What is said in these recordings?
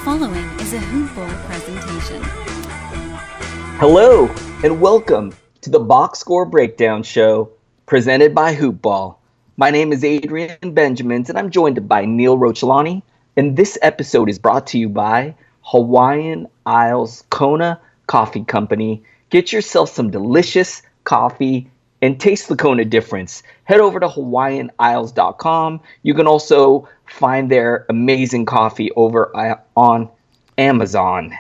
following is a Hoop Ball presentation. Hello, and welcome to the Box Score Breakdown Show, presented by Hoop Ball. My name is Adrian Benjamins, and I'm joined by Neil Rochelani, and this episode is brought to you by Hawaiian Isles Kona Coffee Company. Get yourself some delicious coffee and taste the Kona difference. Head over to hawaiianisles.com. You can also find their amazing coffee over on Amazon.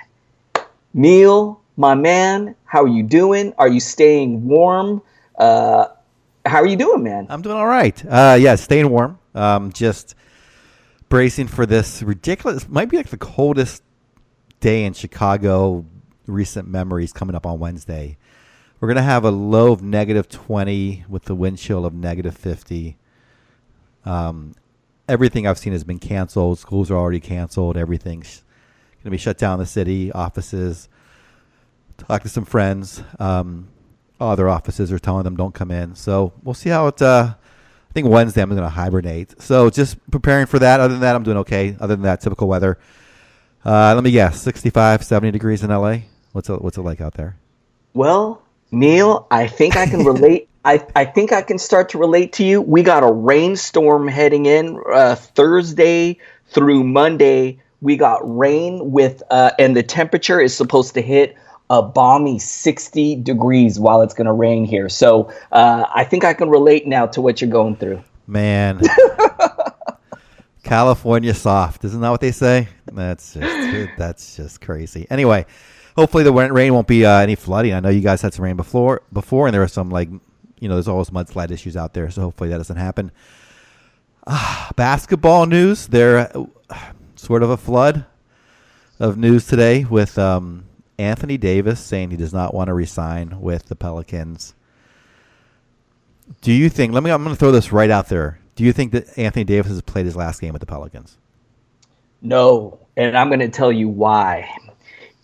Neil, my man, how are you doing? Are you staying warm? How are you doing, man? I'm doing all right. Staying warm. Just bracing for this ridiculous, might be like the coldest day in Chicago recent memories coming up on Wednesday. We're going to have a low of negative 20 with the wind chill of negative 50. Everything I've seen has been canceled. Schools are already canceled. Everything's going to be shut down in the city, offices. Talk to some friends. Other offices are telling them don't come in. So we'll see how it, I think Wednesday I'm going to hibernate. So just preparing for that. Other than that, I'm doing okay. Other than that, typical weather. Let me guess, 65, 70 degrees in LA. What's it like out there? Well, Neil, I think I can relate. I think I can start to relate to you. We got a rainstorm heading in Thursday through Monday. We got rain with, and the temperature is supposed to hit a balmy 60 degrees while it's going to rain here. So I think I can relate now to what you're going through. Man, California soft. Isn't that what they say? That's just crazy. Anyway, hopefully the rain won't be any flooding. I know you guys had some rain before, and there were some there's always mudslide issues out there. So hopefully that doesn't happen. Basketball news. There, sort of a flood of news today with Anthony Davis saying he does not want to re-sign with the Pelicans. Do you think? I'm going to throw this right out there. Do you think that Anthony Davis has played his last game with the Pelicans? No, and I'm going to tell you why.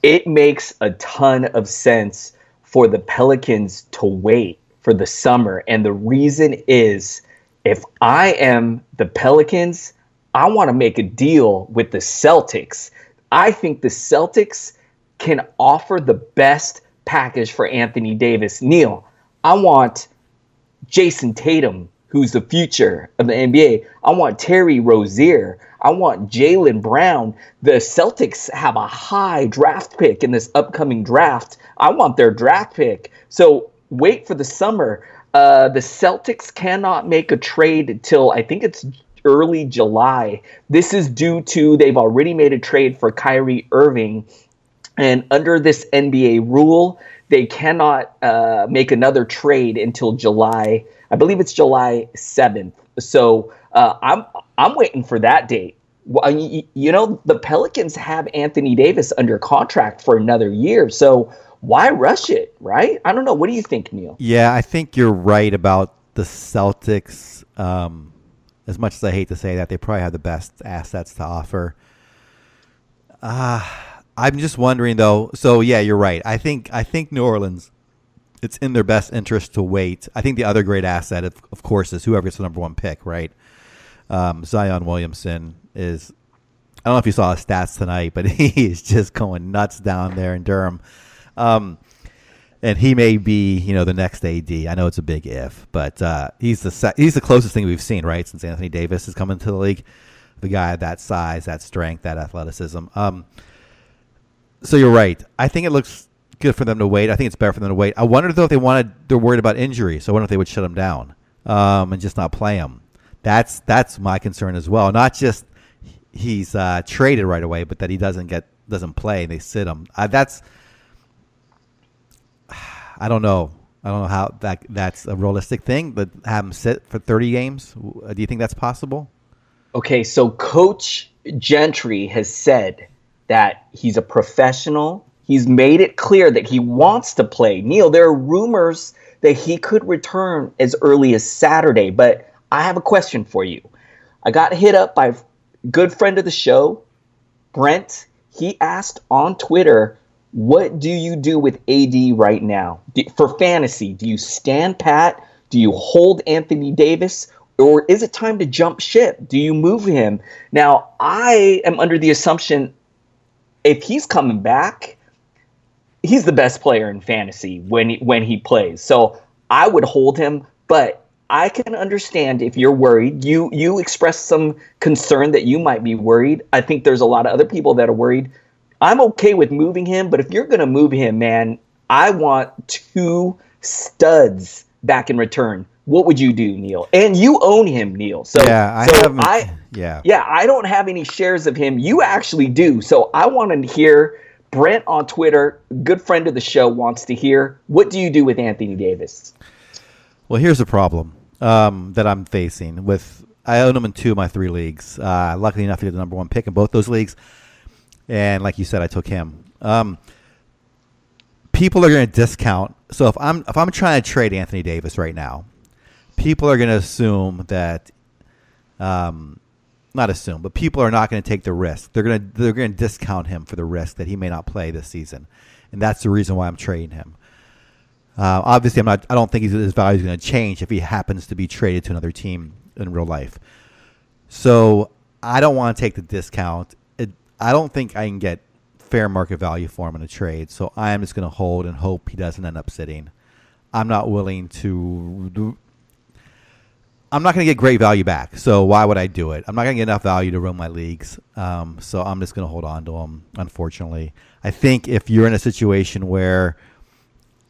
It makes a ton of sense for the Pelicans to wait for the summer. And the reason is, if I am the Pelicans, I want to make a deal with the Celtics. I think the Celtics can offer the best package for Anthony Davis. Neil, I want Jason Tatum, who's the future of the NBA. I want Terry Rozier. I want Jaylen Brown. The Celtics have a high draft pick in this upcoming draft. I want their draft pick. So wait for the summer. The Celtics cannot make a trade until I think it's early July. This is due to they've already made a trade for Kyrie Irving. And under this NBA rule, they cannot make another trade until July. I believe it's July 7th. So I'm waiting for that date. The Pelicans have Anthony Davis under contract for another year. So why rush it, right? I don't know. What do you think, Neil? Yeah, I think you're right about the Celtics. As much as I hate to say that, they probably have the best assets to offer. I'm just wondering, though. So, yeah, you're right. I think New Orleans, it's in their best interest to wait. I think the other great asset, of course, is whoever gets the number one pick, right? Zion Williamson is, I don't know if you saw his stats tonight, but he is just going nuts down there in Durham. And he may be, the next AD. I know it's a big if, but he's the closest thing we've seen, right, since Anthony Davis has come into the league. The guy of that size, that strength, that athleticism. So you're right. I think it looks good for them to wait. I think it's better for them to wait. I wonder, though, if they're worried about injury. So I wonder if they would shut him down and just not play him. That's my concern as well. Not just he's traded right away, but that he doesn't play and they sit him. I don't know. I don't know how that's a realistic thing, but have him sit for 30 games. Do you think that's possible? Okay, so Coach Gentry has said that he's a professional. He's made it clear that he wants to play. Neil, there are rumors that he could return as early as Saturday, but I have a question for you. I got hit up by a good friend of the show, Brent. He asked on Twitter, what do you do with AD right now? For fantasy, do you stand pat? Do you hold Anthony Davis? Or is it time to jump ship? Do you move him? Now, I am under the assumption if he's coming back, he's the best player in fantasy when he plays. So I would hold him, but I can understand if you're worried. You expressed some concern that you might be worried. I think there's a lot of other people that are worried. I'm okay with moving him, but if you're going to move him, man, I want 2 studs back in return. What would you do, Neil? And you own him, Neil. So I don't have any shares of him. You actually do. So I want to hear. Brent on Twitter, good friend of the show, wants to hear, what do you do with Anthony Davis? Well, here's the problem that I'm facing. I own him in 2 of my 3 leagues. Luckily enough to get the number 1 pick in both those leagues. And like you said, I took him. People are going to discount. So if I'm trying to trade Anthony Davis right now, people are going to assume that not assume, but people are not going to take the risk. They're going to discount him for the risk that he may not play this season, and that's the reason why I'm trading him. Obviously, I don't think his value is going to change if he happens to be traded to another team in real life. So I don't want to take the discount. I don't think I can get fair market value for him in a trade. So I am just going to hold and hope he doesn't end up sitting. I'm not willing to. I'm not going to get great value back, so why would I do it? I'm not going to get enough value to run my leagues, so I'm just going to hold on to him, unfortunately. I think if you're in a situation where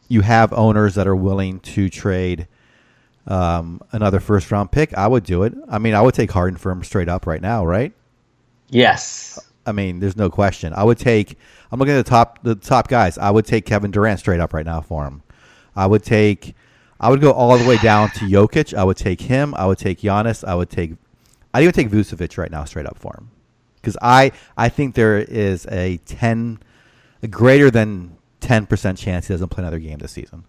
you have owners that are willing to trade another first-round pick, I would do it. I mean, I would take Harden for him straight up right now, right? Yes. I mean, there's no question. I'm looking at the top guys. I would take Kevin Durant straight up right now for him. I would go all the way down to Jokic. I would take him. I would take Giannis. I'd even take Vucevic right now straight up for him. Because I think there is a greater than 10% chance he doesn't play another game this season.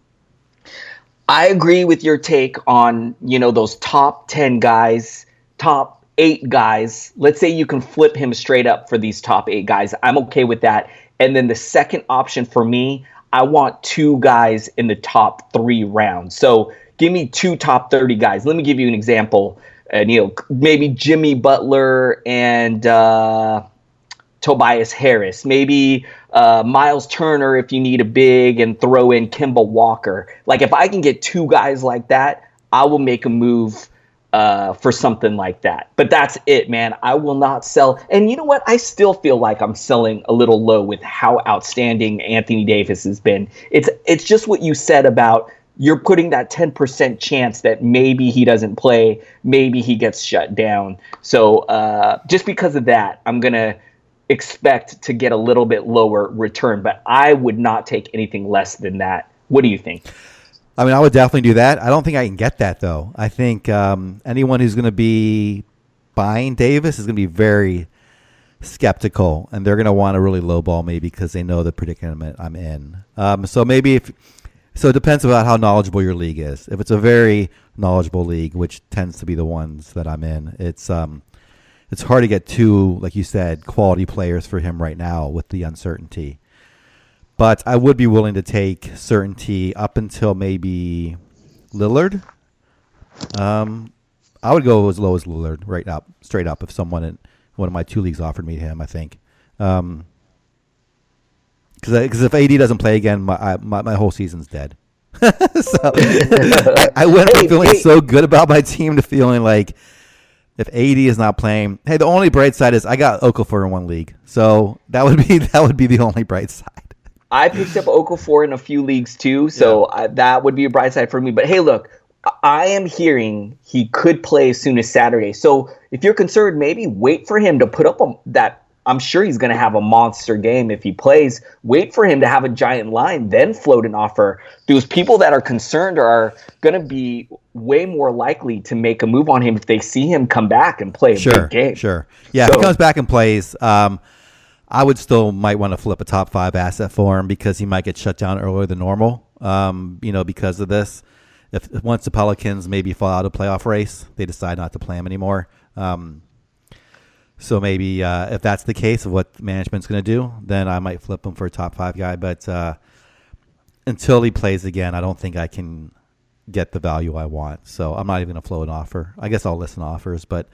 I agree with your take on, those top 10 guys, top 8 guys. Let's say you can flip him straight up for these top 8 guys. I'm okay with that. And then the second option for me, I want 2 guys in the top 3 rounds. So give me 2 top 30 guys. Let me give you an example, Neil. Maybe Jimmy Butler and Tobias Harris. Maybe Miles Turner if you need a big, and throw in Kemba Walker. Like if I can get 2 guys like that, I will make a move for something like that. But that's it, man. I will not sell. And you know what? I still feel like I'm selling a little low with how outstanding Anthony Davis has been. It's just what you said about you're putting that 10% chance that maybe he doesn't play, maybe he gets shut down. So just because of that, I'm going to expect to get a little bit lower return. But I would not take anything less than that. What do you think? I mean, I would definitely do that. I don't think I can get that, though. I think anyone who's going to be buying Davis is going to be very skeptical, and they're going to want to really lowball me because they know the predicament I'm in. So it depends about how knowledgeable your league is. If it's a very knowledgeable league, which tends to be the ones that I'm in, it's hard to get 2, like you said, quality players for him right now with the uncertainty. But I would be willing to take certainty up until maybe Lillard. I would go as low as Lillard right up, straight up, if someone in one of my 2 leagues offered me him, I think. Because if AD doesn't play again, my whole season's dead. So I went from feeling so good about my team to feeling like if AD is not playing, hey, the only bright side is I got Okafor in 1 league. So that would be the only bright side. I picked up Okafor in a few leagues too, so that would be a bright side for me. But hey, look, I am hearing he could play as soon as Saturday. So if you're concerned, maybe wait for him to put up that. I'm sure he's going to have a monster game if he plays. Wait for him to have a giant line, then float an offer. Those people that are concerned are going to be way more likely to make a move on him if they see him come back and play a big game. Sure. Yeah, if he comes back and plays, I would still might want to flip a top 5 asset for him because he might get shut down earlier than normal. Because of this. If once the Pelicans maybe fall out of the playoff race, they decide not to play him anymore. So maybe if that's the case of what management's going to do, then I might flip him for a top 5 guy. But until he plays again, I don't think I can get the value I want. So I'm not even going to float an offer. I guess I'll listen to offers, but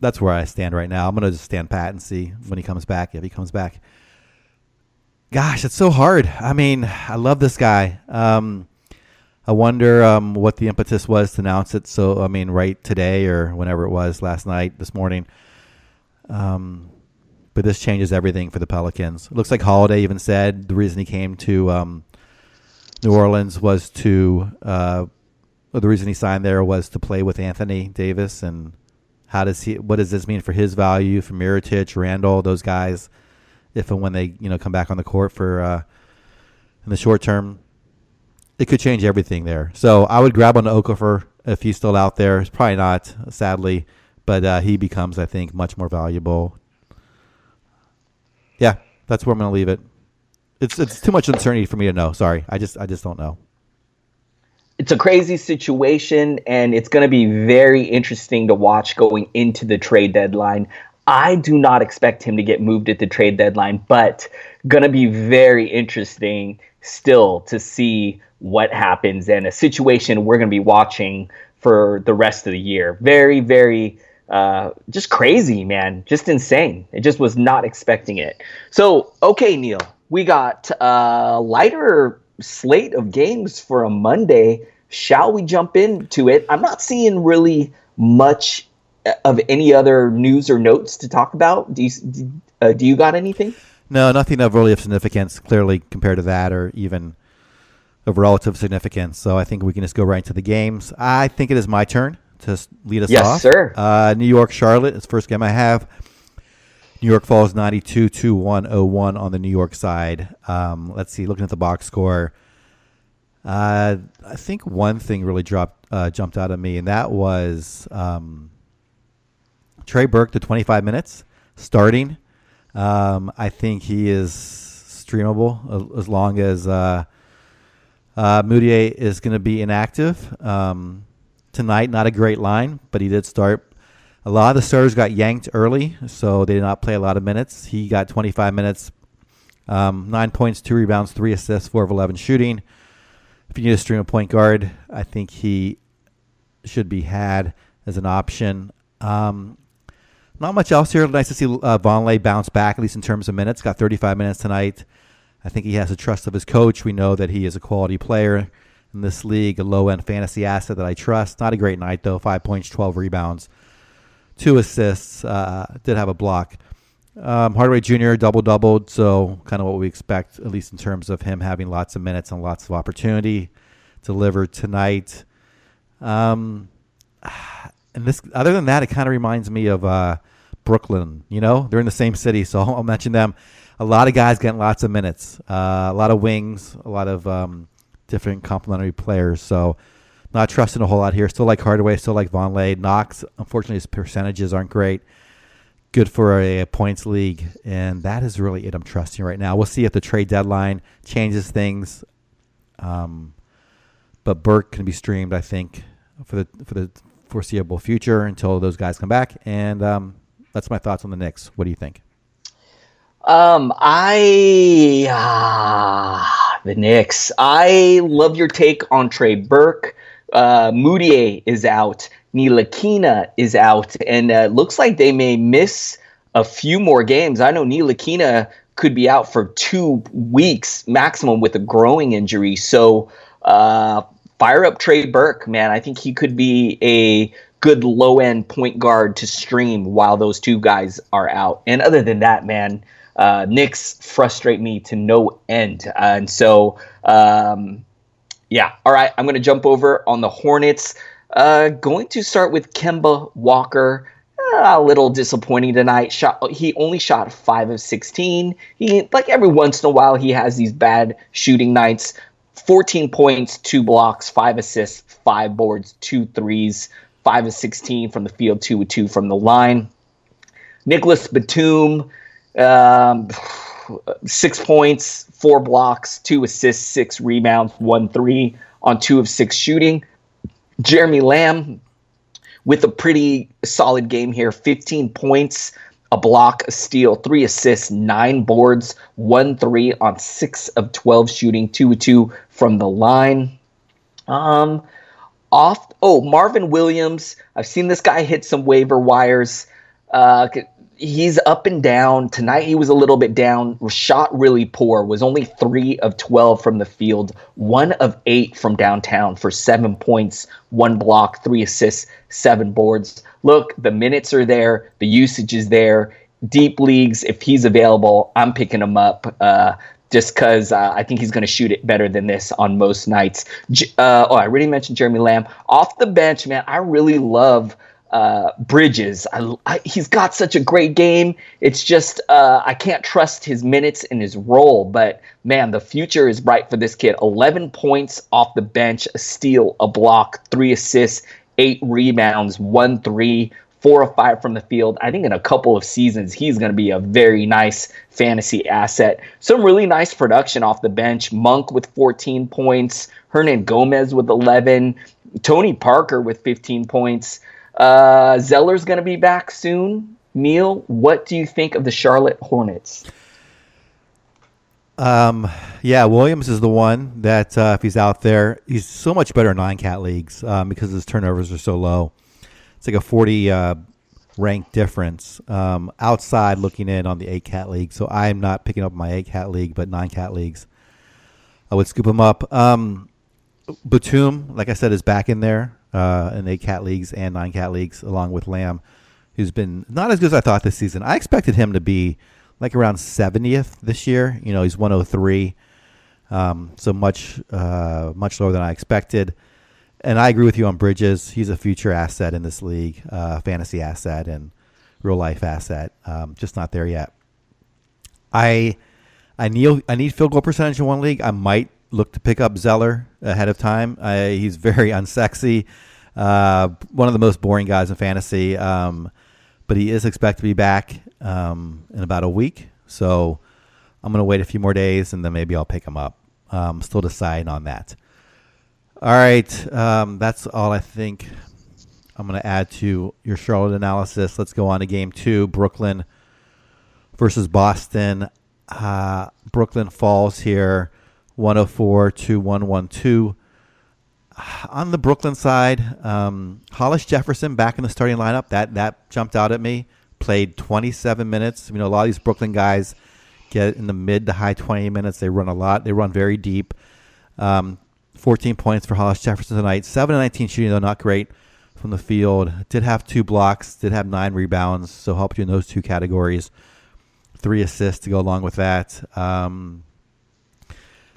that's where I stand right now. I'm going to just stand pat and see when he comes back, if he comes back. Gosh, it's so hard. I mean, I love this guy. I wonder what the impetus was to announce it. So, I mean, right today or whenever it was, last night, this morning. But this changes everything for the Pelicans. It looks like Holiday even said the reason he came to New Orleans was the reason he signed there was to play with Anthony Davis. And what does this mean for his value, for Mirotic, Randall, those guys, if and when they come back on the court for in the short term? It could change everything there. So I would grab on to Okafor if he's still out there. It's probably not, sadly, but he becomes, I think, much more valuable. Yeah, that's where I'm going to leave it. It's too much uncertainty for me to know. Sorry, I just don't know. It's a crazy situation, and it's going to be very interesting to watch going into the trade deadline. I do not expect him to get moved at the trade deadline, but going to be very interesting still to see what happens, and a situation we're going to be watching for the rest of the year. Very, very just crazy, man. Just insane. It just was not expecting it. So, okay, Neil, we got a lighter slate of games for a Monday. Shall we jump into it? I'm not seeing really much of any other news or notes to talk about. Do you got anything? No, nothing of really of significance, clearly, compared to that, or even of relative significance. So I think we can just go right into the games. I think it is my turn to lead us off. Yes, sir. New York, Charlotte is the first game I have. New York falls 92-101 on the New York side. Let's see, looking at the box score, I think one thing really jumped out at me, and that was Trey Burke to 25 minutes starting. I think he is streamable as long as Moutier is going to be inactive. Tonight, not a great line, but he did start. A lot of the starters got yanked early, so they did not play a lot of minutes. He got 25 minutes, 9 points, 2 rebounds, 3 assists, 4 of 11 shooting. If you need to stream a point guard, I think he should be had as an option. Not much else here. Nice to see Vonleh bounce back, at least in terms of minutes. Got 35 minutes tonight. I think he has the trust of his coach. We know that he is a quality player in this league, a low-end fantasy asset that I trust. Not a great night, though. 5 points, 12 rebounds, 2 assists. Did have a block. Hardaway Jr. double-doubled, so kind of what we expect, at least in terms of him having lots of minutes and lots of opportunity delivered tonight. And this, other than that, it kind of reminds me of Brooklyn. They're in the same city, so I'll mention them. A lot of guys getting lots of minutes, a lot of wings, a lot of different complementary players. So not trusting a whole lot here. Still like Hardaway, still like Vonleh. Knox, unfortunately, his percentages aren't great. Good for a points league, and that is really it I'm trusting right now. We'll see if the trade deadline changes things. But Burke can be streamed, I think, for the foreseeable future until those guys come back. And that's my thoughts on the Knicks. What do you think? The Knicks. I love your take on Trey Burke. Moutier is out. Ntilikina is out, and looks like they may miss a few more games. I know Ntilikina could be out for 2 weeks maximum with a growing injury. So fire up Trey Burke, man. I think he could be a good low-end point guard to stream while those 2 guys are out. And other than that, man, Knicks frustrate me to no end. And so, yeah. All right, I'm going to jump over on the Hornets. Going to start with Kemba Walker. A little disappointing tonight. He only shot 5 of 16. He, like, every once in a while, he has these bad shooting nights. 14 points, 2 blocks, 5 assists, 5 boards, 2 threes, 5 of 16 from the field, 2 of 2 from the line. Nicholas Batum, 6 points, 4 blocks, 2 assists, 6 rebounds, 1 3 on 2 of 6 shooting. Jeremy Lamb with a pretty solid game here. 15 points, a block, a steal, 3 assists, 9 boards, 1 3 on 6 of 12 shooting, 2 of 2 from the line. Marvin Williams. I've seen this guy hit some waiver wires. He's up and down. Tonight he was a little bit down. Shot really poor. Was only 3 of 12 from the field. 1 of 8 from downtown for 7 points, 1 block, 3 assists, 7 boards. Look, the minutes are there. The usage is there. Deep leagues, if he's available, I'm picking him up. Just because I think he's going to shoot it better than this on most nights. I already mentioned Jeremy Lamb. Off the bench, man, I really love Bridges. He's got such a great game. It's just I can't trust his minutes and his role. But, man, the future is bright for this kid. 11 points off the bench, a steal, a block, 3 assists, 8 rebounds, 1 3. 4 or 5 from the field. I think in a couple of seasons, he's going to be a very nice fantasy asset. Some really nice production off the bench. Monk with 14 points. Hernan Gomez with 11. Tony Parker with 15 points. Zeller's going to be back soon. Neil, what do you think of the Charlotte Hornets? Williams is the one that if he's out there, he's so much better in 9-cat leagues because his turnovers are so low. It's like a 40 rank difference outside looking in on the 8-cat league. So I'm not picking up my 8-cat league, but 9-cat leagues. I would scoop him up. Batum, like I said, is back in there in 8-cat leagues and 9-cat leagues, along with Lamb, who's been not as good as I thought this season. I expected him to be like around 70th this year. You know, he's 103, so much lower than I expected. And I agree with you on Bridges. He's a future asset in this league, fantasy asset and real life asset. Just not there yet. I need field goal percentage in one league. I might look to pick up Zeller ahead of time. He's very unsexy, one of the most boring guys in fantasy. But he is expected to be back in about a week. So I'm going to wait a few more days and then maybe I'll pick him up. Still deciding on that. All right, that's all I think I'm going to add to your Charlotte analysis. Let's go on to Game 2, Brooklyn versus Boston. Brooklyn falls here, 104-112. On the Brooklyn side, Hollis Jefferson back in the starting lineup. That jumped out at me. Played 27 minutes. You know, a lot of these Brooklyn guys get in the mid to high 20 minutes. They run a lot. They run very deep. 14 points for Hollis Jefferson tonight. 7-19 shooting, though, not great from the field. Did have 2 blocks, did have 9 rebounds, so helped you in those 2 categories. 3 assists to go along with that.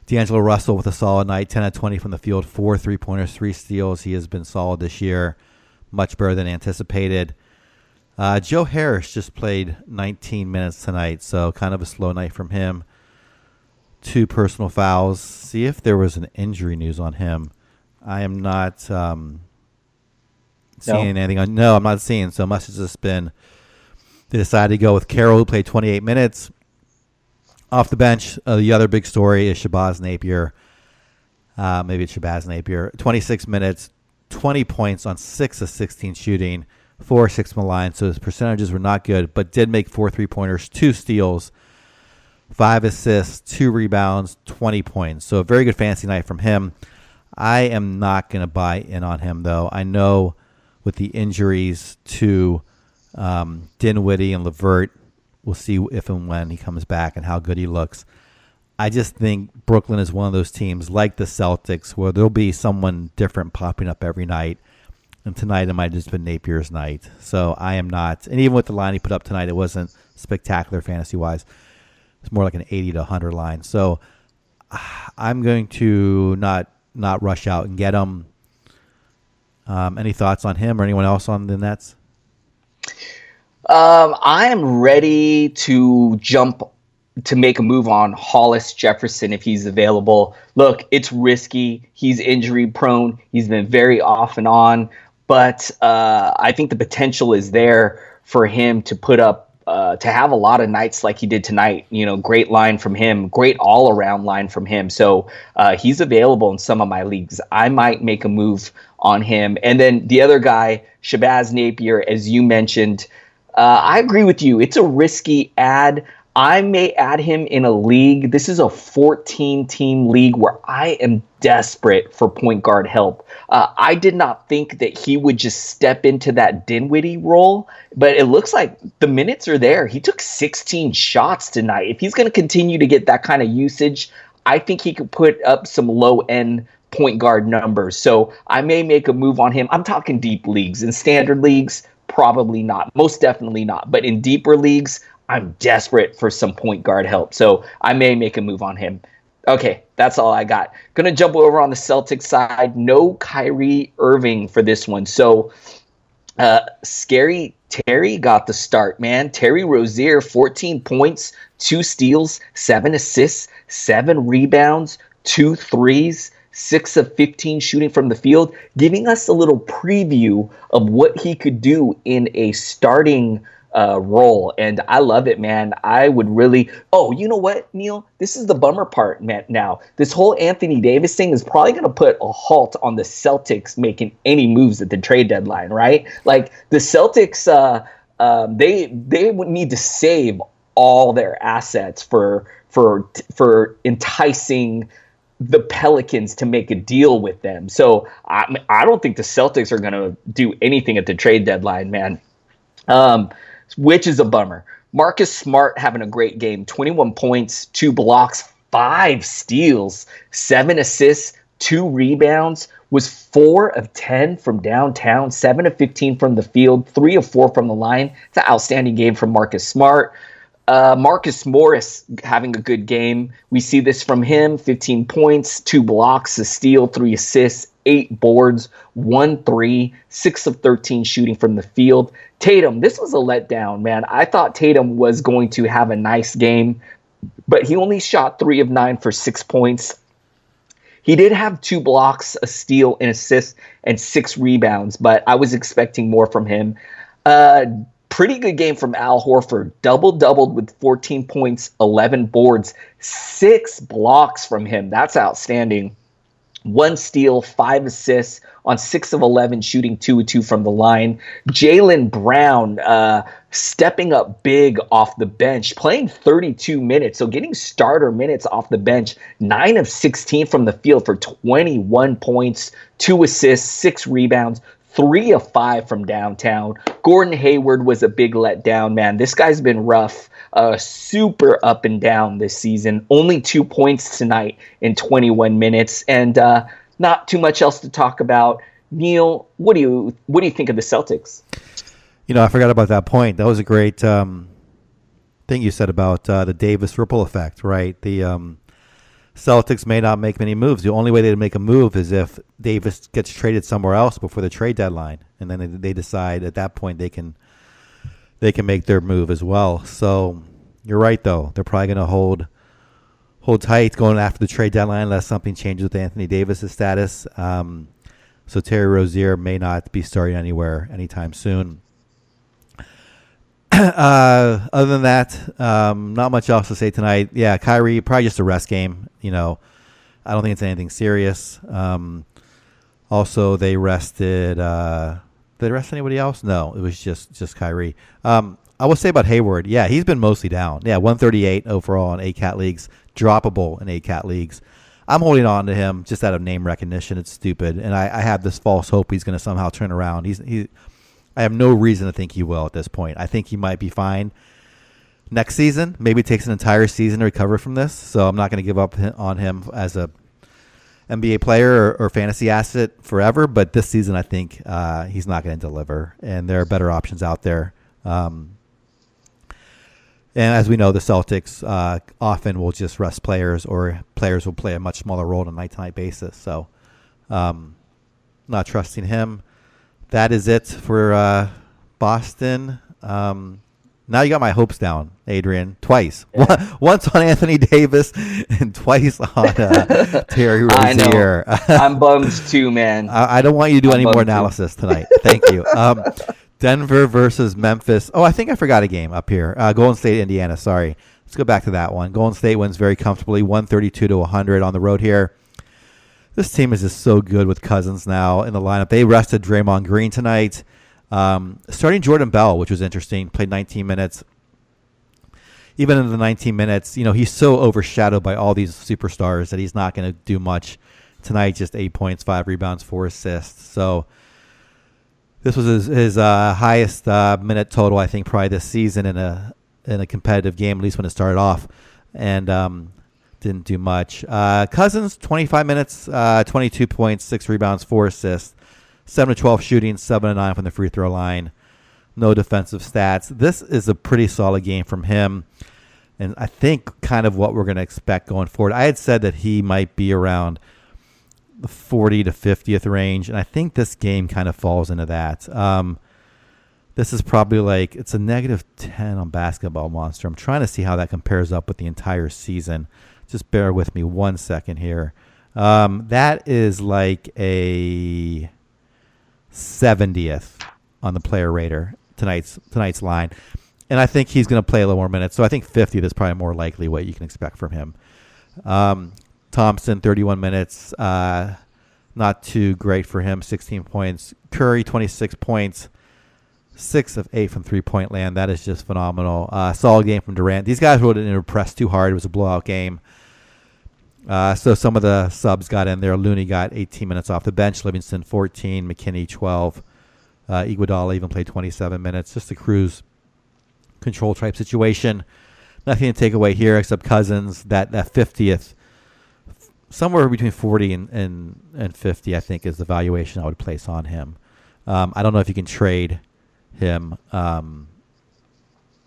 D'Angelo Russell with a solid night, 10-20 from the field, 4 3-pointers, 3 steals. He has been solid this year, much better than anticipated. Joe Harris just played 19 minutes tonight, so kind of a slow night from him. 2 personal fouls. See if there was an injury news on him. I am not seeing anything. No, I'm not seeing. So it must have just been they decided to go with Carroll, who played 28 minutes. Off the bench, the other big story is Shabazz Napier. Maybe it's Shabazz Napier. 26 minutes, 20 points on 6 of 16 shooting, 4 or 6 from the line. So his percentages were not good, but did make 4 3-pointers, 2 steals, 5 assists, 2 rebounds, 20 points. So a very good fantasy night from him. I am not going to buy in on him, though. I know with the injuries to Dinwiddie and LeVert, we'll see if and when he comes back and how good he looks. I just think Brooklyn is one of those teams like the Celtics where there'll be someone different popping up every night. And tonight it might have just been Napier's night. So I am not. And even with the line he put up tonight, it wasn't spectacular fantasy-wise. It's more like an 80 to 100 line. So I'm going to not rush out and get him. Any thoughts on him or anyone else on the Nets? I am ready to jump to make a move on Hollis Jefferson if he's available. Look, it's risky. He's injury prone. He's been very off and on. But I think the potential is there for him to put up to have a lot of nights like he did tonight. You know, great line from him, great all-around line from him. So he's available in some of my leagues. I might make a move on him. And then the other guy, Shabazz Napier, as you mentioned, I agree with you. It's a risky ad. I may add him in a league. This is a 14-team league where I am desperate for point guard help. I did not think that he would just step into that Dinwiddie role, but it looks like the minutes are there. He took 16 shots tonight. If he's going to continue to get that kind of usage, I think he could put up some low-end point guard numbers. So I may make a move on him. I'm talking deep leagues. In standard leagues, probably not. Most definitely not. But in deeper leagues, I'm desperate for some point guard help. So I may make a move on him. Okay, that's all I got. Going to jump over on the Celtics side. No Kyrie Irving for this one. So Scary Terry got the start, man. Terry Rozier, 14 points, 2 steals, 7 assists, 7 rebounds, 2 threes, 6 of 15 shooting from the field, giving us a little preview of what he could do in a starting role. And I love it, man. I would really... Oh, you know what, Neil? This is the bummer part, man. Now, this whole Anthony Davis thing is probably going to put a halt on the Celtics making any moves at the trade deadline, right? Like, the Celtics, they would need to save all their assets for enticing the Pelicans to make a deal with them. So I don't think the Celtics are going to do anything at the trade deadline, man. Which is a bummer. Marcus Smart having a great game. 21 points, 2 blocks, 5 steals, 7 assists, 2 rebounds, was 4 of 10 from downtown, 7 of 15 from the field, 3 of 4 from the line. It's an outstanding game from Marcus Smart. Marcus Morris having a good game. We see this from him, 15 points, 2 blocks, a steal, 3 assists, 8 boards, 1 3, 6 of 13 shooting from the field. Tatum, this was a letdown, man. I thought Tatum was going to have a nice game, but he only shot 3 of 9 for 6 points. He did have 2 blocks, a steal, an assist, and 6 rebounds, but I was expecting more from him. Pretty good game from Al Horford. Doubled with 14 points, 11 boards, 6 blocks from him. That's outstanding. 1 steal, 5 assists on 6 of 11, shooting 2 of 2 from the line. Jaylen Brown stepping up big off the bench, playing 32 minutes, so getting starter minutes off the bench. 9 of 16 from the field for 21 points, 2 assists, 6 rebounds, 3 of 5 from downtown. Gordon Hayward was a big letdown, man. This guy's been rough, super up and down this season. Only 2 points tonight in 21 minutes, and not too much else to talk about. Neil, what do you think of the Celtics? You know, I forgot about that point. That was a great thing you said about the Davis ripple effect, right? The Celtics may not make many moves. The only way they'd make a move is if Davis gets traded somewhere else before the trade deadline, and then they decide at that point they can make their move as well. So you're right, though. They're probably going to hold tight going after the trade deadline unless something changes with Anthony Davis' status. So Terry Rozier may not be starting anywhere anytime soon. Other than that, not much else to say tonight. Yeah, Kyrie, probably just a rest game. You know, I don't think it's anything serious. Also, they rested. Did they rest anybody else? No, it was just Kyrie. I will say about Hayward, yeah, he's been mostly down. Yeah, 138 overall in ACAT leagues, droppable in ACAT leagues. I'm holding on to him just out of name recognition. It's stupid, and I have this false hope he's going to somehow turn around. I have no reason to think he will at this point. I think he might be fine next season. Maybe it takes an entire season to recover from this, so I'm not going to give up on him as a NBA player or fantasy asset forever. But this season, I think he's not going to deliver, and there are better options out there. And as we know, the Celtics often will just rest players, or players will play a much smaller role on a night-to-night basis. So not trusting him. That is it for Boston. Now you got my hopes down, Adrian, twice. Yeah. Once on Anthony Davis and twice on Terry Rozier. I know. I'm bummed too, man. I don't want you to do any more analysis tonight. Thank you. Denver versus Memphis. Oh, I think I forgot a game up here. Golden State, Indiana. Sorry. Let's go back to that one. Golden State wins very comfortably, 132-100 on the road here. This team is just so good with Cousins now in the lineup. They rested Draymond Green tonight. Starting Jordan Bell, which was interesting, played 19 minutes. even in the 19 minutes, he's so overshadowed by all these superstars that he's not going to do much tonight. Just 8 points, 5 rebounds, 4 assists. So this was his highest minute total, I think, probably this season in a competitive game, at least when it started off, and didn't do much. Cousins, 25 minutes, 22 points, 6 rebounds, 4 assists, 7 to 12 shooting, 7 to 9 from the free throw line. No defensive stats. This is a pretty solid game from him, and I think kind of what we're going to expect going forward. I had said that he might be around the 40 to 50th range, and I think this game kind of falls into that. This is probably it's a negative 10 on Basketball Monster. I'm trying to see how that compares up with the entire season. Just bear with me 1 second here. That is like a 70th on the player rater, tonight's line. And I think he's going to play a little more minutes. So I think 50th is probably more likely what you can expect from him. Thompson, 31 minutes. Not too great for him, 16 points. Curry, 26 points. 6 of 8 from three-point land. That is just phenomenal. Solid game from Durant. These guys really didn't press too hard. It was a blowout game. So some of the subs got in there. Looney got 18 minutes off the bench. Livingston, 14. McKinney, 12. Iguodala even played 27 minutes. Just a cruise control type situation. Nothing to take away here except Cousins. That 50th, somewhere between 40 and 50, I think, is the valuation I would place on him. I don't know if you can trade him.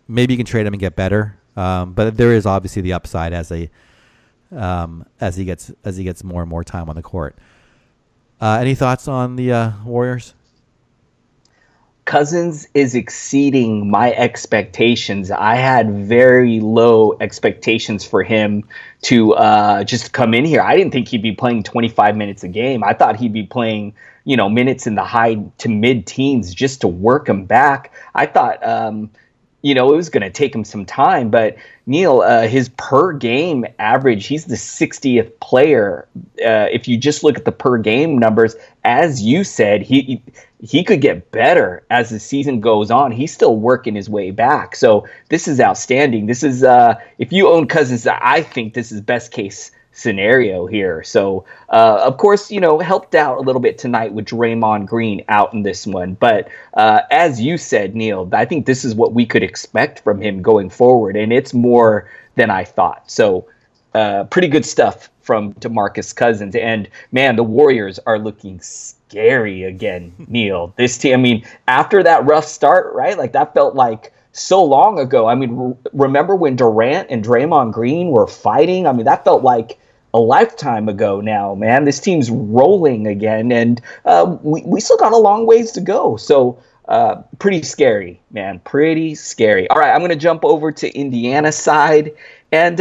Maybe you can trade him and get better, but there is obviously the upside as he gets more and more time on the court. Any thoughts on the Warriors? Cousins is exceeding my expectations. I had very low expectations for him to just come in here. I didn't think he'd be playing 25 minutes a game. I thought he'd be playing, minutes in the high to mid-teens just to work him back. I thought, it was going to take him some time. But, Neil, his per-game average, he's the 60th player. If you just look at the per-game numbers, as you said, he could get better as the season goes on. He's still working his way back. So this is outstanding. This is, if you own Cousins, I think this is best case scenario here. So, of course, helped out a little bit tonight with Draymond Green out in this one. But as you said, Neil, I think this is what we could expect from him going forward. And it's more than I thought. So pretty good stuff from DeMarcus Cousins. And, man, the Warriors are looking scary again, Neil. This team, after that rough start, right? That felt like so long ago. Remember when Durant and Draymond Green were fighting? That felt like a lifetime ago now, man. This team's rolling again, and we still got a long ways to go. So pretty scary, man. Pretty scary. All right, I'm going to jump over to Indiana side, and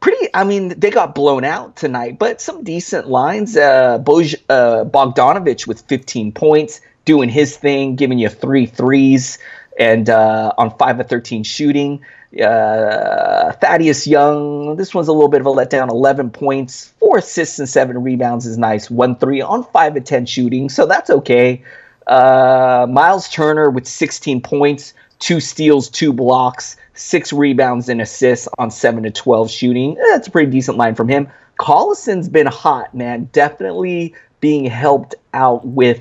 they got blown out tonight, but some decent lines. Bogdanovich with 15 points, doing his thing, giving you 3 threes, and on 5 of 13 shooting. Thaddeus Young, this one's a little bit of a letdown, 11 points, 4 assists and 7 rebounds is nice, 1 3 on 5 of 10 shooting, so that's okay. Miles Turner with 16 points, 2 steals, 2 blocks, 6 rebounds and assists on 7 to 12 shooting. That's a pretty decent line from him. Collison's been hot, man. Definitely being helped out with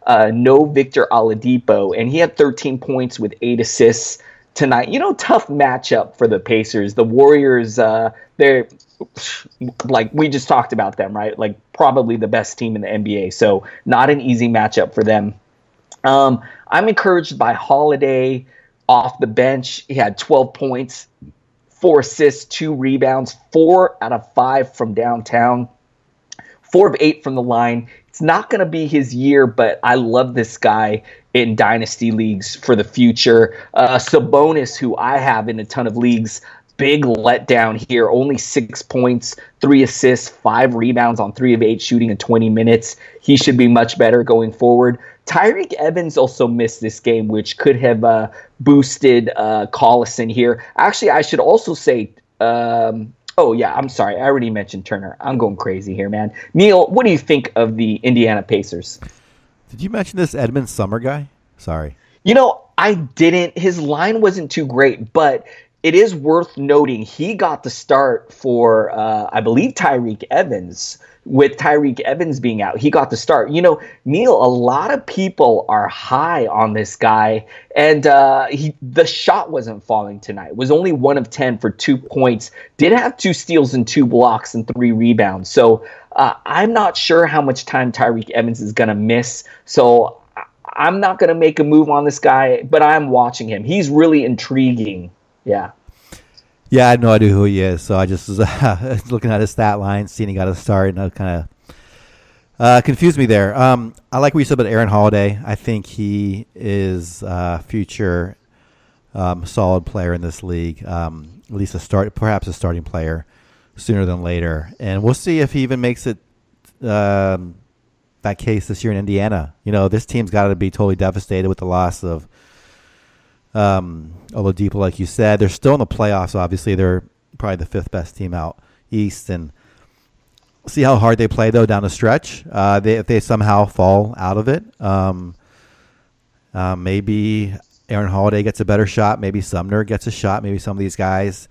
no Victor Oladipo, and he had 13 points with 8 assists tonight. Tough matchup for the Pacers. The Warriors, they're we just talked about them, right? Probably the best team in the NBA. So not an easy matchup for them. I'm encouraged by Holiday off the bench. He had 12 points, 4 assists, 2 rebounds, 4 out of 5 from downtown, 4 of 8 from the line. It's not going to be his year, but I love this guy in dynasty leagues for the future. Sabonis, who I have in a ton of leagues, big letdown here. Only 6 points, 3 assists, 5 rebounds on 3 of 8 shooting in 20 minutes. He should be much better going forward. Tyreek Evans also missed this game, which could have boosted Collison here. Actually, I should also say, I'm sorry. I already mentioned Turner. I'm going crazy here, man. Neil, what do you think of the Indiana Pacers? Did you mention this Edmund Summer guy? Sorry. I didn't. His line wasn't too great, but it is worth noting he got the start for, I believe, Tyreek Evans. With Tyreek Evans being out, he got the start. Neil, a lot of people are high on this guy, and the shot wasn't falling tonight. Was only 1 of 10 for 2 points. Did have 2 steals and 2 blocks and 3 rebounds. So I'm not sure how much time Tyreek Evans is going to miss. So I'm not going to make a move on this guy, but I'm watching him. He's really intriguing. Yeah. Yeah, I had no idea who he is, so I just was looking at his stat line, seeing he got a start, and it kind of confused me there. I like what you said about Aaron Holiday. I think he is a future solid player in this league, at least perhaps a starting player sooner than later. And we'll see if he even makes it that case this year in Indiana. This team's got to be totally devastated with the loss of Oladipo, like you said. They're still in the playoffs. Obviously, they're probably the 5th best team out east, and see how hard they play though down the stretch. If they somehow fall out of it, maybe Aaron Holiday gets a better shot. Maybe Sumner gets a shot. Maybe some of these guys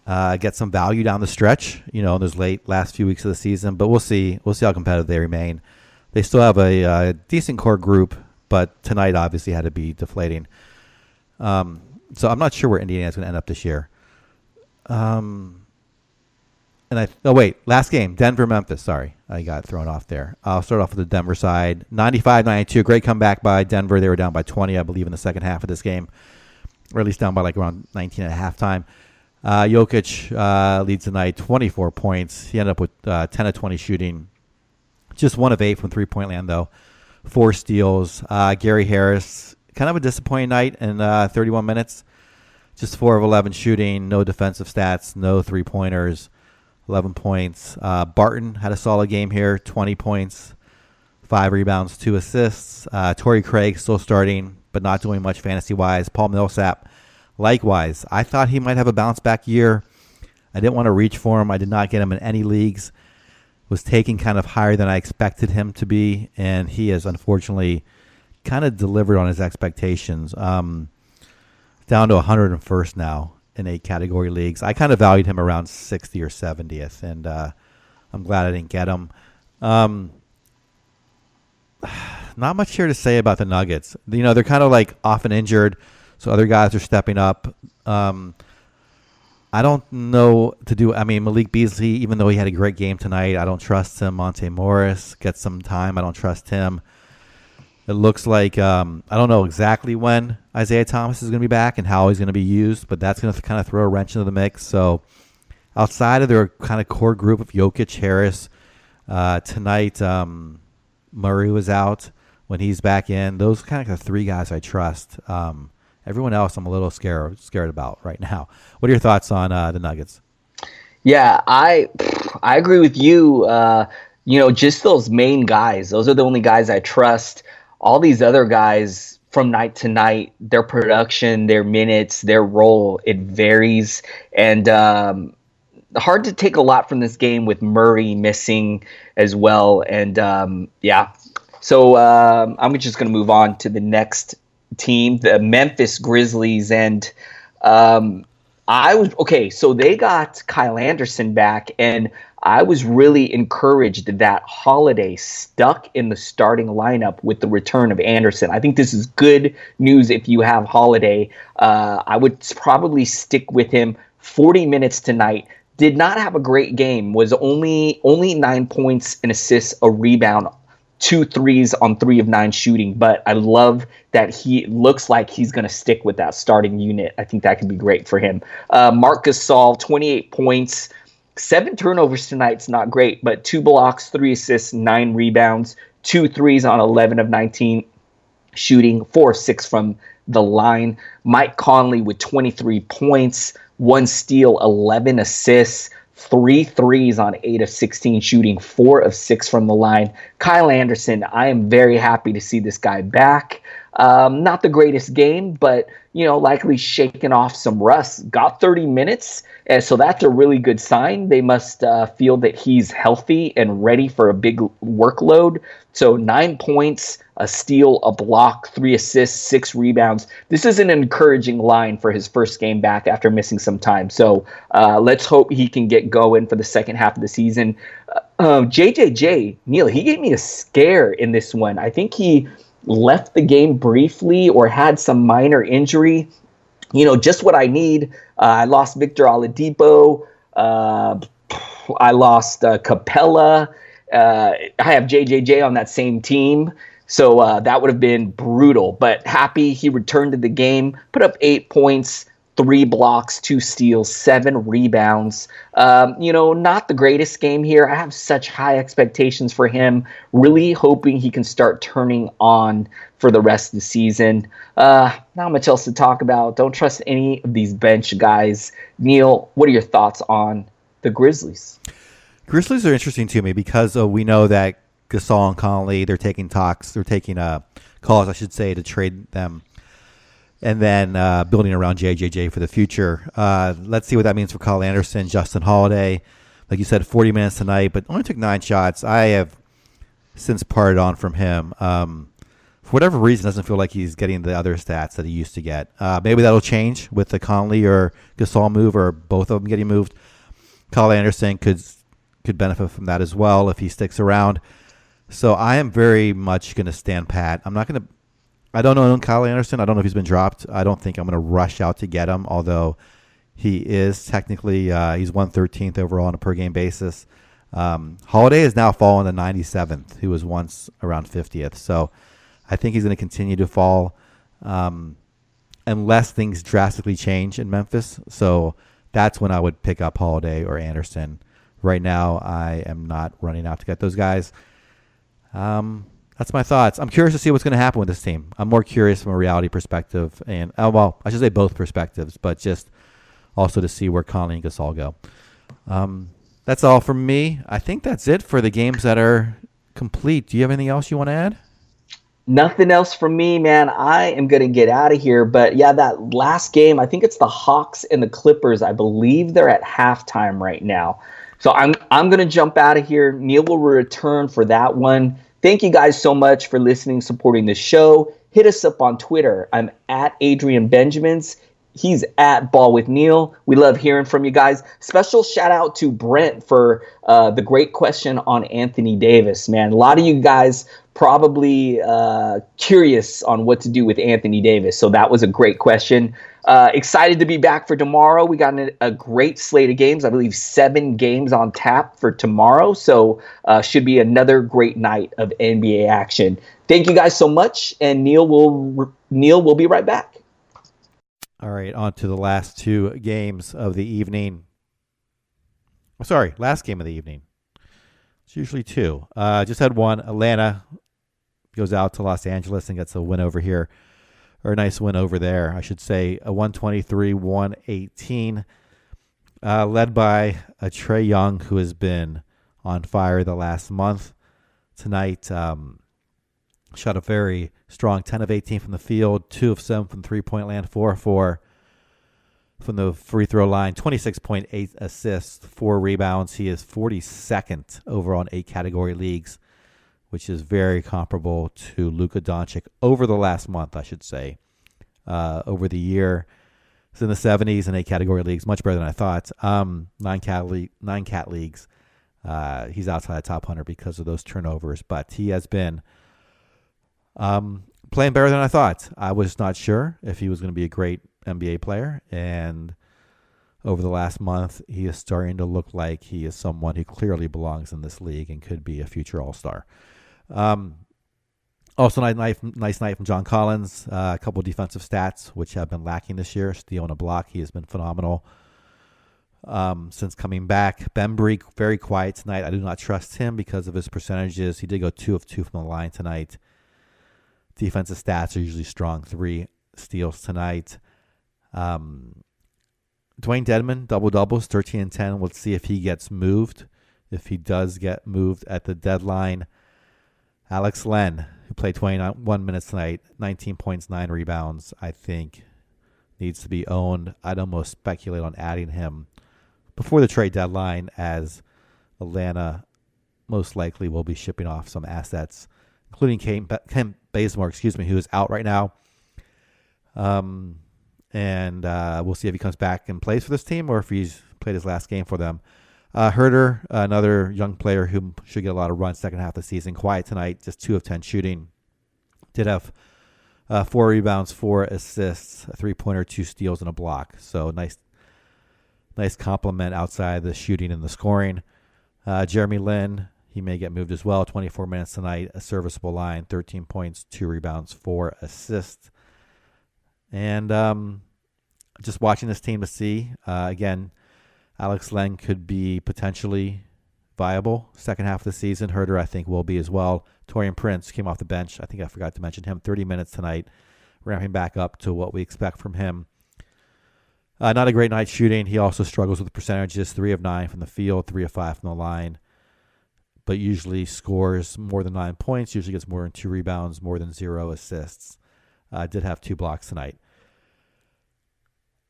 get some value down the stretch. In those last few weeks of the season. But we'll see. We'll see how competitive they remain. They still have a decent core group, but tonight obviously had to be deflating. So I'm not sure where Indiana is going to end up this year. Last game, Denver-Memphis. Sorry, I got thrown off there. I'll start off with the Denver side. 95-92, great comeback by Denver. They were down by 20, I believe, in the second half of this game, or at least down by around 19 at halftime. Jokic leads the night, 24 points. He ended up with 10 of 20 shooting, just 1 of 8 from three-point land, though. 4 steals. Gary Harris, kind of a disappointing night in 31 minutes. Just 4 of 11 shooting, no defensive stats, no three-pointers, 11 points. Barton had a solid game here, 20 points, 5 rebounds, 2 assists. Torrey Craig still starting, but not doing much fantasy-wise. Paul Millsap, likewise. I thought he might have a bounce-back year. I didn't want to reach for him. I did not get him in any leagues. Was taken kind of higher than I expected him to be, and he has unfortunately kind of delivered on his expectations. Down to 101st now in 8 category leagues. I kind of valued him around 60 or 70th, and I'm glad I didn't get him. Not much here to say about the Nuggets. They're kind of like often injured, so other guys are stepping up. I don't know what to do. I mean, Malik Beasley, even though he had a great game tonight, I don't trust him. Monte Morris gets some time. I don't trust him. It looks like I don't know exactly when Isaiah Thomas is going to be back and how he's going to be used, but that's going to kind of throw a wrench into the mix. So outside of their kind of core group of Jokic, Harris, tonight Murray was out. When he's back in, those kind of the 3 guys I trust. Everyone else I'm a little scared about right now. What are your thoughts on the Nuggets? Yeah, I agree with you. Just those main guys. Those are the only guys I trust. All these other guys from night to night, their production, their minutes, their role, it varies. And hard to take a lot from this game with Murray missing as well. And so I'm just going to move on to the next team, the Memphis Grizzlies. And so they got Kyle Anderson back, and I was really encouraged that Holiday stuck in the starting lineup with the return of Anderson. I think this is good news if you have Holiday. I would probably stick with him. 40 minutes tonight. Did not have a great game. Was only 9 points, an assist, a rebound, 2 threes on 3 of 9 shooting. But I love that he looks like he's going to stick with that starting unit. I think that could be great for him. Marc Gasol, 28 points. 7 turnovers tonight's not great, but 2 blocks, 3 assists, 9 rebounds, 2 threes on 11 of 19 shooting, 4 of 6 from the line. Mike Conley with 23 points, 1 steal, 11 assists, 3 threes on 8 of 16 shooting, 4 of 6 from the line. Kyle Anderson, I am very happy to see this guy back. Not the greatest game, but, likely shaking off some rust. Got 30 minutes, and so that's a really good sign. They must feel that he's healthy and ready for a big workload. So 9 points, a steal, a block, 3 assists, 6 rebounds. This is an encouraging line for his first game back after missing some time. So let's hope he can get going for the second half of the season. JJJ, Neil, he gave me a scare in this one. I think he left the game briefly or had some minor injury. Just what I need. I lost Victor Oladipo. I lost Capella. I have JJJ on that same team. So that would have been brutal. But happy he returned to the game, put up 8 points, 3 blocks, 2 steals, 7 rebounds. Not the greatest game here. I have such high expectations for him. Really hoping he can start turning on for the rest of the season. Not much else to talk about. Don't trust any of these bench guys. Neil, what are your thoughts on the Grizzlies? Grizzlies are interesting to me because we know that Gasol and Conley, they're taking calls, I should say, to trade them. And then building around JJJ for the future. Let's see what that means for Kyle Anderson, Justin Holiday. Like you said, 40 minutes tonight, but only took 9 shots. I have since parted on from him. For whatever reason, doesn't feel like he's getting the other stats that he used to get. Maybe that'll change with the Conley or Gasol move, or both of them getting moved. Kyle Anderson could benefit from that as well if he sticks around. So I am very much going to stand pat. I don't know Kyle Anderson. I don't know if he's been dropped. I don't think I'm going to rush out to get him, although he is technically he's 113th overall on a per-game basis. Holiday is now fallen to 97th. He was once around 50th. So I think he's going to continue to fall unless things drastically change in Memphis. So that's when I would pick up Holiday or Anderson. Right now, I am not running out to get those guys. That's my thoughts. I'm curious to see what's going to happen with this team. I'm more curious from a reality perspective, and I should say both perspectives, but just also to see where Conley and Gasol go. That's all from me. I think that's it for the games that are complete. Do you have anything else you want to add? Nothing else from me, man. I am going to get out of here. But yeah, that last game, I think it's the Hawks and the Clippers. I believe they're at halftime right now. So I'm going to jump out of here. Neil will return for that one. Thank you guys so much for listening, supporting the show. Hit us up on Twitter. I'm at Adrian Benjamins. He's at Ball with Neil. We love hearing from you guys. Special shout out to Brent for the great question on Anthony Davis, man. A lot of you guys probably curious on what to do with Anthony Davis. So that was a great question. Excited to be back for tomorrow. We got a great slate of games. I believe 7 games on tap for tomorrow. So should be another great night of NBA action. Thank you guys so much. And Neil will be right back. All right, on to the last 2 games of the evening. Last game of the evening. It's usually 2. Just had one. Atlanta goes out to Los Angeles and gets a win over here. Or a nice win over there, I should say. A 123-118. Led by a Trae Young, who has been on fire the last month. Tonight, shot a very strong 10 of 18 from the field, 2 of 7 from three-point land, 4 of 4 from the free throw line, 26.8 assists, 4 rebounds. He is 42nd overall in 8 category leagues, which is very comparable to Luka Doncic over the last month, I should say. Over the year, he's in the 70s in 8 category leagues, much better than I thought. 9 cat leagues. He's outside the top 100 because of those turnovers, but he has been playing better than I thought. I was not sure if he was going to be a great NBA player, and over the last month, he is starting to look like he is someone who clearly belongs in this league and could be a future All-Star. Also, nice night from John Collins. A couple of defensive stats, which have been lacking this year. Steal and a block. He has been phenomenal since coming back. Bembry, very quiet tonight. I do not trust him because of his percentages. He did go 2 of 2 from the line tonight. Defensive stats are usually strong. 3 steals tonight. Dwayne Dedmon, double-doubles, 13 and 10. Let's see if he gets moved. If he does get moved at the deadline, Alex Len, who played 21 minutes tonight, 19 points, 9 rebounds, I think needs to be owned. I'd almost speculate on adding him before the trade deadline, as Atlanta most likely will be shipping off some assets, including Kent Bazemore, who is out right now. And we'll see if he comes back and plays for this team or if he's played his last game for them. Herder, another young player who should get a lot of runs second half of the season. Quiet tonight, just 2 of 10 shooting. Did have 4 rebounds, 4 assists, a 3-pointer, 2 steals, and a block. So nice compliment outside the shooting and the scoring. Jeremy Lin, he may get moved as well. 24 minutes tonight, a serviceable line, 13 points, 2 rebounds, 4 assists. And just watching this team to see, again, Alex Len could be potentially viable second half of the season. Herder, I think, will be as well. Taurean Prince came off the bench. I think I forgot to mention him. 30 minutes tonight, ramping back up to what we expect from him. Not a great night shooting. He also struggles with percentages. 3 of 9 from the field, 3 of 5 from the line. But usually scores more than 9 points, usually gets more than 2 rebounds, more than 0 assists. Did have 2 blocks tonight.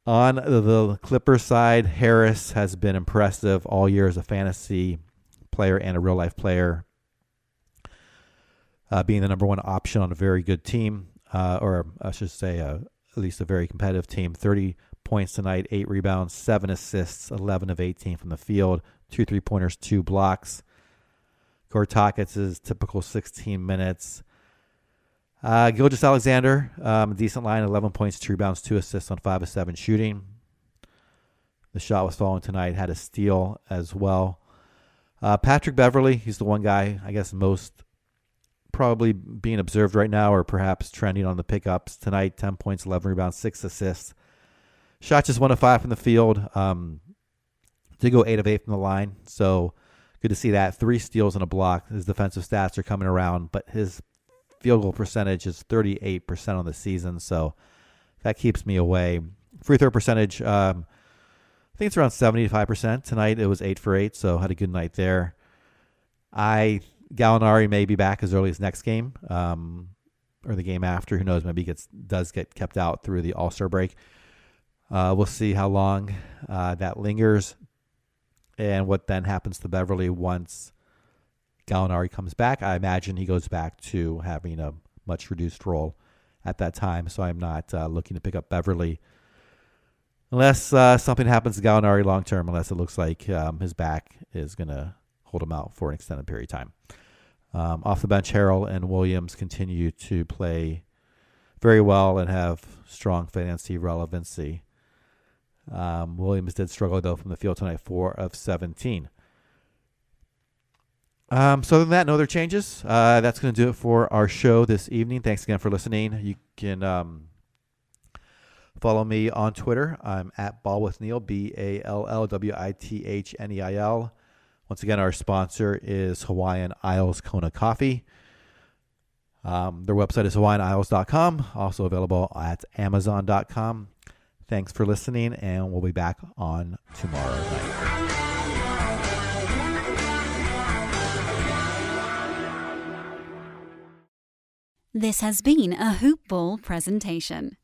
On the Clippers side, Harris has been impressive all year as a fantasy player and a real-life player, being the number 1 option on a very good team, or I should say at least a very competitive team. 30 points tonight, 8 rebounds, 7 assists, 11 of 18 from the field, 2 3-pointers, 2 blocks. Gortakis' typical 16 minutes. Gilgeous-Alexander, decent line, 11 points, 2 rebounds, 2 assists on 5 of 7 shooting. The shot was falling tonight, had a steal as well. Patrick Beverley, he's the one guy, I guess, most probably being observed right now or perhaps trending on the pickups. Tonight, 10 points, 11 rebounds, 6 assists. Shot just 1 of 5 from the field. Did go 8 of 8 from the line, so good to see that. 3 steals and a block. His defensive stats are coming around, but his field goal percentage is 38% on the season, so that keeps me away. Free throw percentage, I think it's around 75%. Tonight it was 8 for 8, so had a good night there. Gallinari may be back as early as next game, or the game after. Who knows? Maybe he does get kept out through the All-Star break. We'll see how long that lingers and what then happens to Beverly once Gallinari comes back. I imagine he goes back to having a much reduced role at that time, so I'm not looking to pick up Beverly unless something happens to Gallinari long term, unless it looks like his back is going to hold him out for an extended period of time. Off the bench, Harrell and Williams continue to play very well and have strong fantasy relevancy. Williams did struggle, though, from the field tonight, 4 of 17. So other than that, no other changes. That's going to do it for our show this evening. Thanks again for listening. You can follow me on Twitter. I'm at Ballwithneil, BALLWITHNEIL. Once again, our sponsor is Hawaiian Isles Kona Coffee. Their website is hawaiianisles.com, also available at amazon.com. Thanks for listening, and we'll be back on tomorrow night. This has been a Hoop Ball presentation.